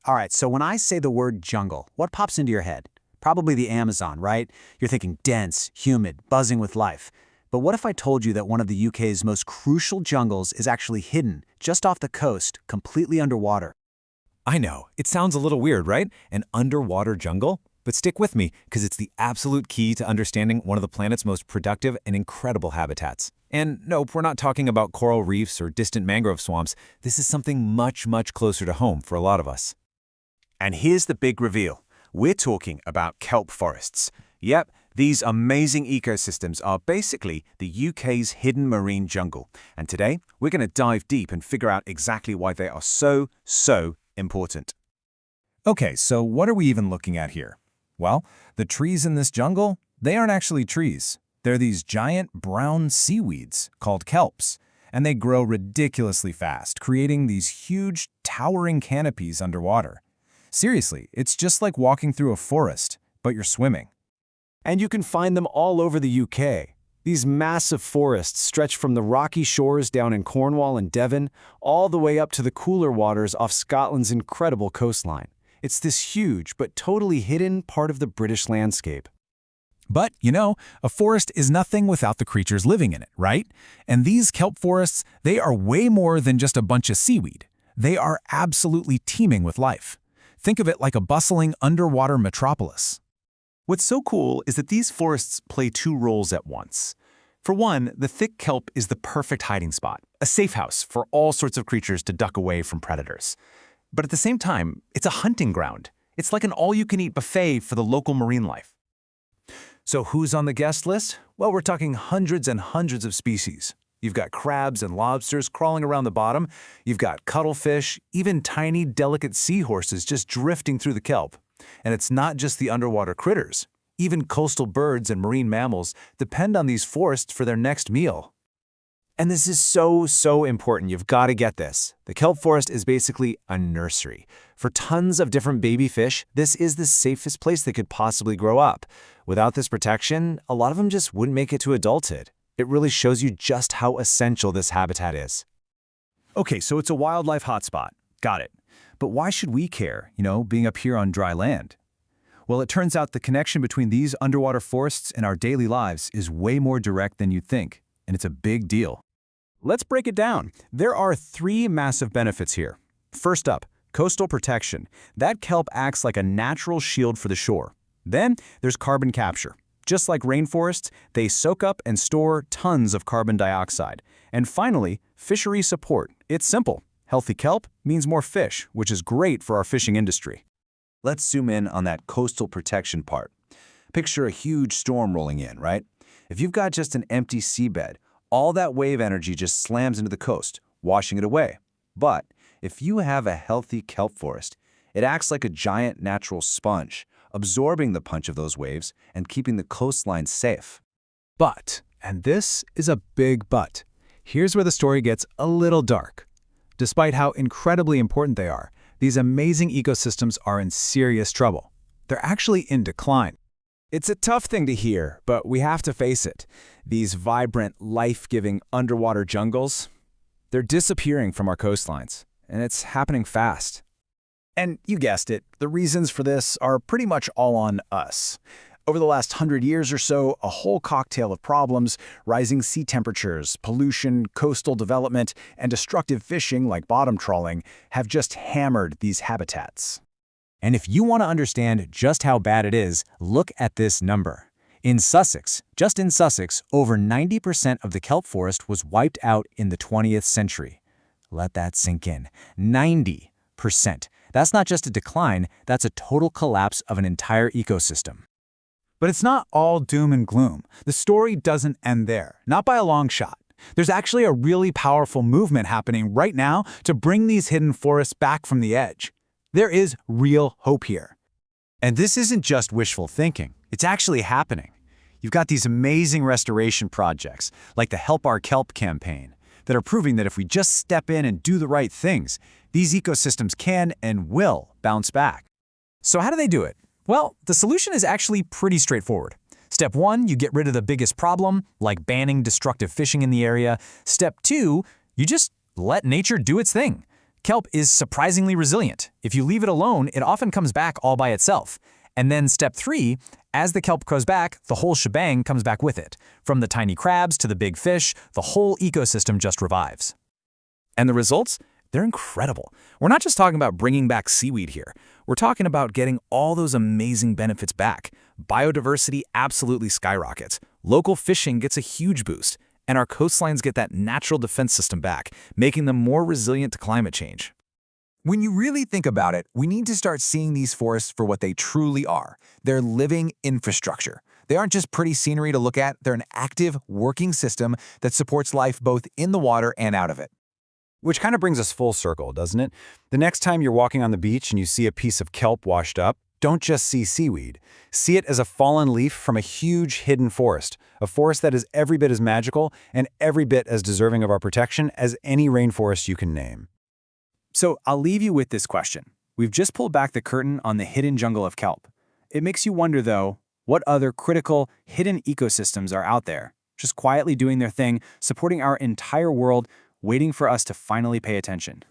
All right, so when I say the word jungle, what pops into your head? Probably the Amazon, right? You're thinking dense, humid, buzzing with life. But what if I told you that one of the UK's most crucial jungles is actually hidden, just off the coast, completely underwater? I know, it sounds a little weird, right? An underwater jungle? But stick with me, because it's the absolute key to understanding one of the planet's most productive and incredible habitats. And nope, we're not talking about coral reefs or distant mangrove swamps. This is something much, much closer to home for a lot of us. And here's the big reveal. We're talking about kelp forests. Yep, these amazing ecosystems are basically the UK's hidden marine jungle. And today, we're going to dive deep and figure out exactly why they are so important. Okay, so what are we even looking at here? Well, the trees in this jungle, they aren't actually trees. They're these giant brown seaweeds called kelps, and they grow ridiculously fast, creating these huge, towering canopies underwater. Seriously, it's just like walking through a forest, but you're swimming. And you can find them all over the UK. These massive forests stretch from the rocky shores down in Cornwall and Devon, all the way up to the cooler waters off Scotland's incredible coastline. It's this huge but totally hidden part of the British landscape. But, you know, a forest is nothing without the creatures living in it, right? And these kelp forests, they are way more than just a bunch of seaweed. They are absolutely teeming with life. Think of it like a bustling underwater metropolis. What's so cool is that these forests play two roles at once. For one, the thick kelp is the perfect hiding spot, a safe house for all sorts of creatures to duck away from predators. But at the same time, it's a hunting ground. It's like an all-you-can-eat buffet for the local marine life. So who's on the guest list? Well, we're talking hundreds and hundreds of species. You've got crabs and lobsters crawling around the bottom. You've got cuttlefish, even tiny, delicate seahorses just drifting through the kelp. And it's not just the underwater critters. Even coastal birds and marine mammals depend on these forests for their next meal. And this is so important. You've got to get this. The kelp forest is basically a nursery. For tons of different baby fish, this is the safest place they could possibly grow up. Without this protection, a lot of them just wouldn't make it to adulthood. It really shows you just how essential this habitat is. Okay, so it's a wildlife hotspot. Got it. But why should we care, being up here on dry land? Well, it turns out the connection between these underwater forests and our daily lives is way more direct than you'd think, and it's a big deal. Let's break it down. There are three massive benefits here. First up, coastal protection. That kelp acts like a natural shield for the shore. Then there's carbon capture. Just like rainforests, they soak up and store tons of carbon dioxide. And finally, fishery support. It's simple. Healthy kelp means more fish, which is great for our fishing industry. Let's zoom in on that coastal protection part. Picture a huge storm rolling in, right? If you've got just an empty seabed, all that wave energy just slams into the coast, washing it away. But if you have a healthy kelp forest, it acts like a giant natural sponge, absorbing the punch of those waves and keeping the coastline safe. But, and this is a big but, here's where the story gets a little dark. Despite how incredibly important they are, these amazing ecosystems are in serious trouble. They're actually in decline. It's a tough thing to hear, but we have to face it. These vibrant, life-giving underwater jungles, they're disappearing from our coastlines, and it's happening fast. And you guessed it, the reasons for this are pretty much all on us. Over the last 100 years or so, a whole cocktail of problems, rising sea temperatures, pollution, coastal development, and destructive fishing like bottom trawling have just hammered these habitats. And if you want to understand just how bad it is, look at this number. In Sussex, just in Sussex, over 90% of the kelp forest was wiped out in the 20th century. Let that sink in. 90%. That's not just a decline, that's a total collapse of an entire ecosystem. But it's not all doom and gloom. The story doesn't end there, not by a long shot. There's actually a really powerful movement happening right now to bring these hidden forests back from the edge. There is real hope here. And this isn't just wishful thinking, it's actually happening. You've got these amazing restoration projects, like the Help Our Kelp campaign, that are proving that if we just step in and do the right things, these ecosystems can and will bounce back. So how do they do it? Well, the solution is actually pretty straightforward. Step 1, you get rid of the biggest problem, like banning destructive fishing in the area. Step 2, you just let nature do its thing. Kelp is surprisingly resilient. If you leave it alone, it often comes back all by itself. And then step 3, as the kelp grows back, the whole shebang comes back with it. From the tiny crabs to the big fish, the whole ecosystem just revives. And the results? They're incredible. We're not just talking about bringing back seaweed here. We're talking about getting all those amazing benefits back. Biodiversity absolutely skyrockets. Local fishing gets a huge boost. And our coastlines get that natural defense system back, making them more resilient to climate change. When you really think about it, we need to start seeing these forests for what they truly are. They're living infrastructure. They aren't just pretty scenery to look at, they're an active, working system that supports life both in the water and out of it. Which kind of brings us full circle, doesn't it? The next time you're walking on the beach and you see a piece of kelp washed up, don't just see seaweed. See it as a fallen leaf from a huge hidden forest, a forest that is every bit as magical and every bit as deserving of our protection as any rainforest you can name. So I'll leave you with this question. We've just pulled back the curtain on the hidden jungle of kelp. It makes you wonder, though, what other critical, hidden ecosystems are out there, just quietly doing their thing, supporting our entire world, waiting for us to finally pay attention.